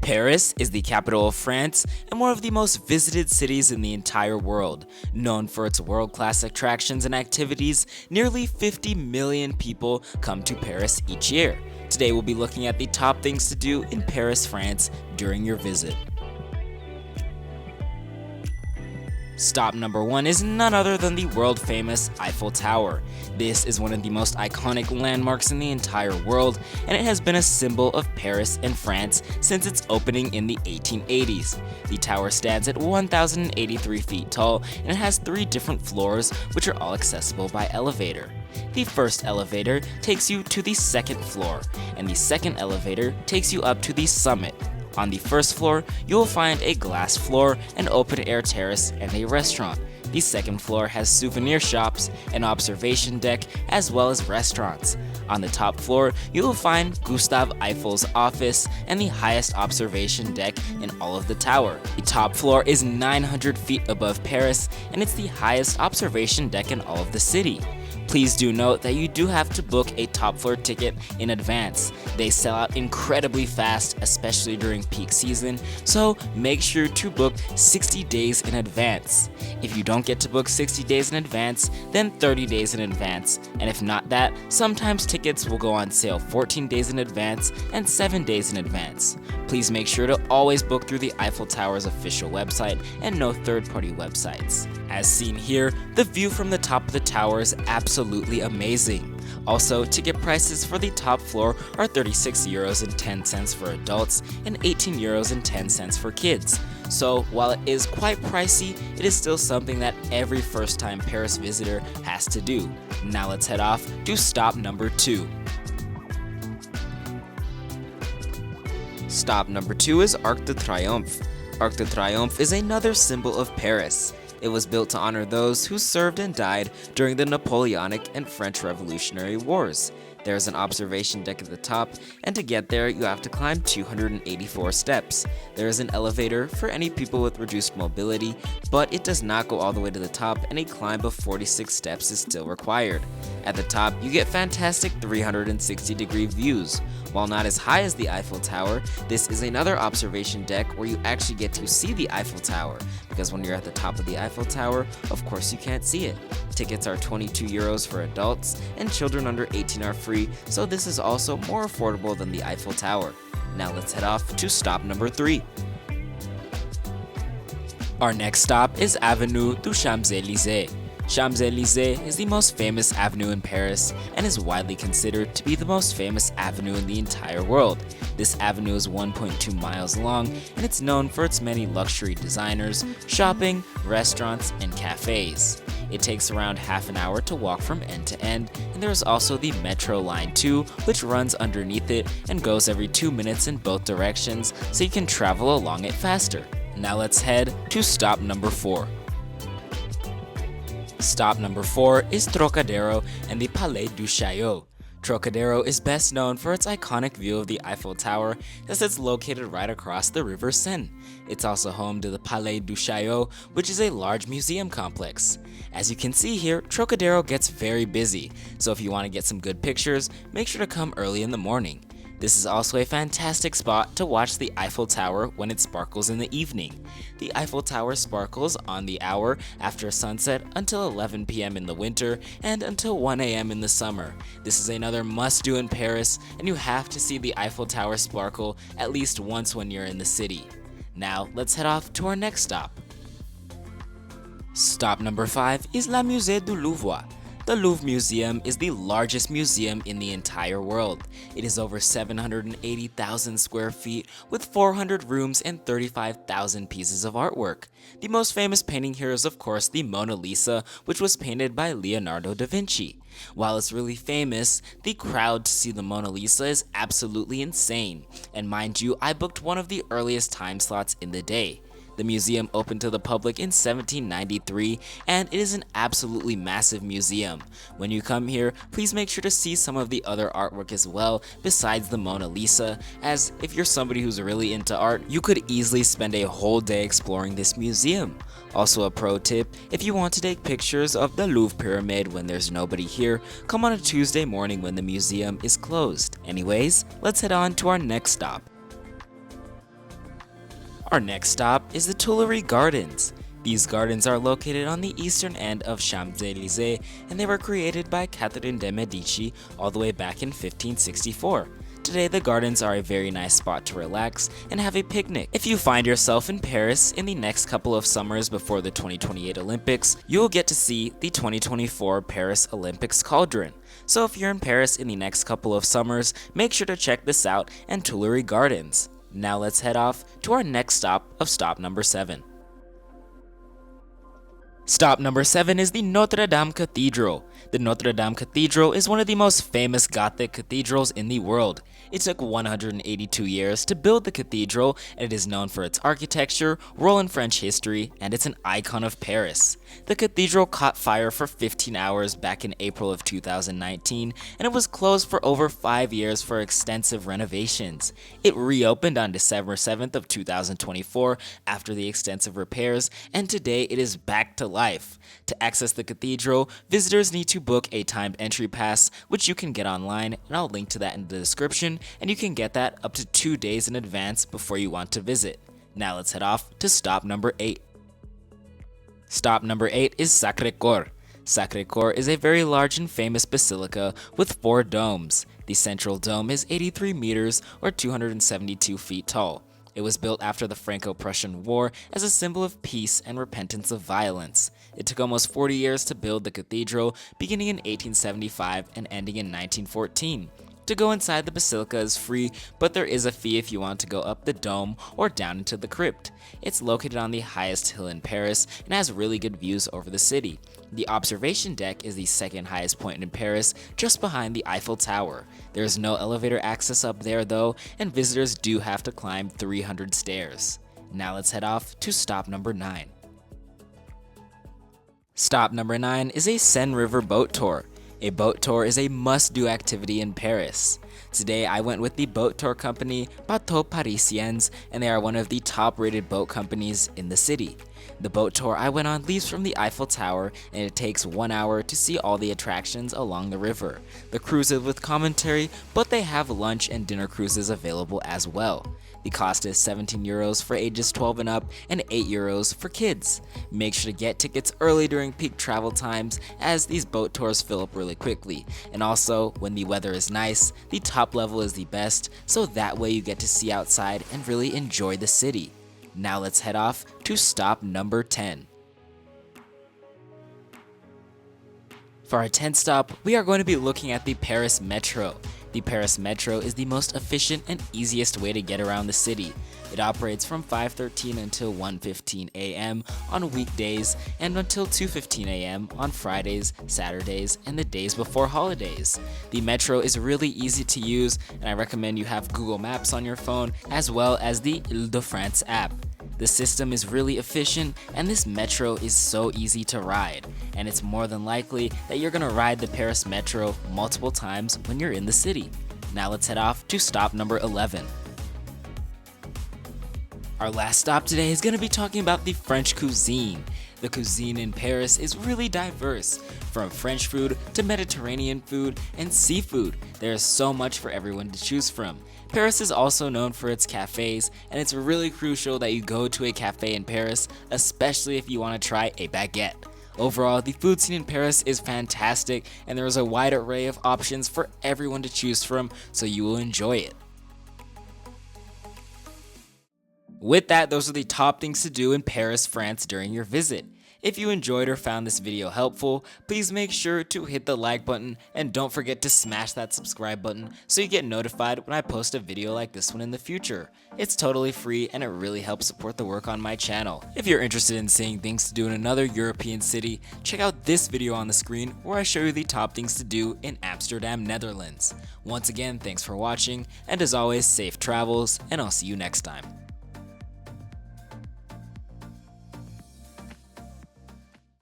Paris is the capital of France and one of the most visited cities in the entire world. Known for its world-class attractions and activities, nearly 50 million people come to Paris each year. Today we'll be looking at the top things to do in Paris, France during your visit. Stop number 1 is none other than the world-famous Eiffel Tower. This is one of the most iconic landmarks in the entire world, and it has been a symbol of Paris and France since its opening in the 1880s. The tower stands at 1,083 feet tall, and it has 3 different floors, which are all accessible by elevator. The first elevator takes you to the second floor, and the second elevator takes you up to the summit. On the first floor, you will find a glass floor, an open-air terrace, and a restaurant. The second floor has souvenir shops, an observation deck, as well as restaurants. On the top floor, you will find Gustave Eiffel's office and the highest observation deck in all of the tower. The top floor is 900 feet above Paris, and it's the highest observation deck in all of the city. Please do note that you do have to book a top floor ticket in advance. They sell out incredibly fast, especially during peak season, so make sure to book 60 days in advance. If you don't get to book 60 days in advance, then 30 days in advance, and if not that, sometimes tickets will go on sale 14 days in advance and 7 days in advance. Please make sure to always book through the Eiffel Tower's official website and no third-party websites. As seen here, the view from the top of the tower is absolutely amazing. Also, ticket prices for the top floor are 36 euros and 10 cents for adults and 18 euros and 10 cents for kids. So while it is quite pricey, it is still something that every first-time Paris visitor has to do. Now let's head off to stop number 2. Stop number 2 is Arc de Triomphe. Arc de Triomphe is another symbol of Paris. It was built to honor those who served and died during the Napoleonic and French Revolutionary Wars. There is an observation deck at the top, and to get there, you have to climb 284 steps. There is an elevator for any people with reduced mobility, but it does not go all the way to the top, and a climb of 46 steps is still required. At the top, you get fantastic 360-degree views. While not as high as the Eiffel Tower, this is another observation deck where you actually get to see the Eiffel Tower, because when you're at the top of the Eiffel Tower, of course you can't see it. Tickets are 22 euros for adults, and children under 18 are free, so this is also more affordable than the Eiffel Tower. Now let's head off to stop number 3. Our next stop is Avenue du Champs-Élysées. Champs-Élysées is the most famous avenue in Paris and is widely considered to be the most famous avenue in the entire world. This avenue is 1.2 miles long, and it's known for its many luxury designers, shopping, restaurants, and cafes. It takes around half an hour to walk from end to end, and there is also the Metro Line 2, which runs underneath it and goes every 2 minutes in both directions, so you can travel along it faster. Now let's head to stop number 4. Stop number 4 is Trocadéro and the Palais du Chaillot. Trocadéro is best known for its iconic view of the Eiffel Tower, as it's located right across the river Seine. It's also home to the Palais du Chaillot, which is a large museum complex. As you can see here, Trocadéro gets very busy, so if you want to get some good pictures, make sure to come early in the morning. This is also a fantastic spot to watch the Eiffel Tower when it sparkles in the evening. The Eiffel Tower sparkles on the hour after sunset until 11 p.m. in the winter and until 1 a.m. in the summer. This is another must-do in Paris, and you have to see the Eiffel Tower sparkle at least once when you're in the city. Now let's head off to our next stop. Stop number 5 is Le Musée du Louvre. The Louvre Museum is the largest museum in the entire world. It is over 780,000 square feet with 400 rooms and 35,000 pieces of artwork. The most famous painting here is of course the Mona Lisa, which was painted by Leonardo da Vinci. While it's really famous, the crowd to see the Mona Lisa is absolutely insane. And mind you, I booked one of the earliest time slots in the day. The museum opened to the public in 1793, and it is an absolutely massive museum. When you come here, please make sure to see some of the other artwork as well, besides the Mona Lisa, as if you're somebody who's really into art, you could easily spend a whole day exploring this museum. Also a pro tip, if you want to take pictures of the Louvre Pyramid when there's nobody here, come on a Tuesday morning when the museum is closed. Anyways, let's head on to our next stop. Our next stop is the Tuileries Gardens. These gardens are located on the eastern end of Champs-Élysées, and they were created by Catherine de' Medici all the way back in 1564. Today, the gardens are a very nice spot to relax and have a picnic. If you find yourself in Paris in the next couple of summers before the 2028 Olympics, you'll get to see the 2024 Paris Olympics cauldron. So if you're in Paris in the next couple of summers, make sure to check this out and Tuileries Gardens. Now let's head off to our next stop of stop number 7. Stop number 7 is the Notre Dame Cathedral. The Notre Dame Cathedral is one of the most famous Gothic cathedrals in the world. It took 182 years to build the cathedral, and it is known for its architecture, role in French history, and it's an icon of Paris. The cathedral caught fire for 15 hours back in April of 2019, and it was closed for over 5 years for extensive renovations. It reopened on December 7th of 2024 after the extensive repairs, and today it is back to life. To access the cathedral, visitors need to book a timed entry pass, which you can get online, and I'll link to that in the description, and you can get that up to 2 days in advance before you want to visit. Now let's head off to stop number 8. Stop number 8 is Sacre-Coeur. Sacre-Coeur is a very large and famous basilica with 4 domes. The central dome is 83 meters or 272 feet tall. It was built after the Franco-Prussian War as a symbol of peace and repentance of violence. It took almost 40 years to build the cathedral, beginning in 1875 and ending in 1914. To go inside the basilica is free, but there is a fee if you want to go up the dome or down into the crypt. It's located on the highest hill in Paris and has really good views over the city. The observation deck is the second highest point in Paris, just behind the Eiffel Tower. There is no elevator access up there though, and visitors do have to climb 300 stairs. Now let's head off to stop number 9. Stop number 9 is a Seine River boat tour. A boat tour is a must-do activity in Paris. Today I went with the boat tour company Bateaux Parisiens, and they are one of the top-rated boat companies in the city. The boat tour I went on leaves from the Eiffel Tower, and it takes 1 hour to see all the attractions along the river. The cruise is with commentary, but they have lunch and dinner cruises available as well. The cost is 17 euros for ages 12 and up and 8 euros for kids. Make sure to get tickets early during peak travel times, as these boat tours fill up really quickly. And also, when the weather is nice, the top level is the best, so that way you get to see outside and really enjoy the city. Now let's head off to stop number 10. For our 10th stop, we are going to be looking at the Paris Metro. The Paris Metro is the most efficient and easiest way to get around the city. It operates from 5:13 until 1:15 a.m. on weekdays and until 2:15 a.m. on Fridays, Saturdays, and the days before holidays. The Metro is really easy to use, and I recommend you have Google Maps on your phone as well as the Île-de-France app. The system is really efficient, and this Metro is so easy to ride, and it's more than likely that you're gonna ride the Paris Metro multiple times when you're in the city. Now let's head off to stop number 11. Our last stop today is gonna be talking about the French cuisine. The cuisine in Paris is really diverse, from French food to Mediterranean food and seafood. There is so much for everyone to choose from. Paris is also known for its cafes, and it's really crucial that you go to a cafe in Paris, especially if you want to try a baguette. Overall, the food scene in Paris is fantastic, and there is a wide array of options for everyone to choose from, so you will enjoy it. With that, those are the top things to do in Paris, France during your visit. If you enjoyed or found this video helpful, please make sure to hit the like button and don't forget to smash that subscribe button so you get notified when I post a video like this one in the future. It's totally free and it really helps support the work on my channel. If you're interested in seeing things to do in another European city, check out this video on the screen where I show you the top things to do in Amsterdam, Netherlands. Once again, thanks for watching, and as always, safe travels, and I'll see you next time.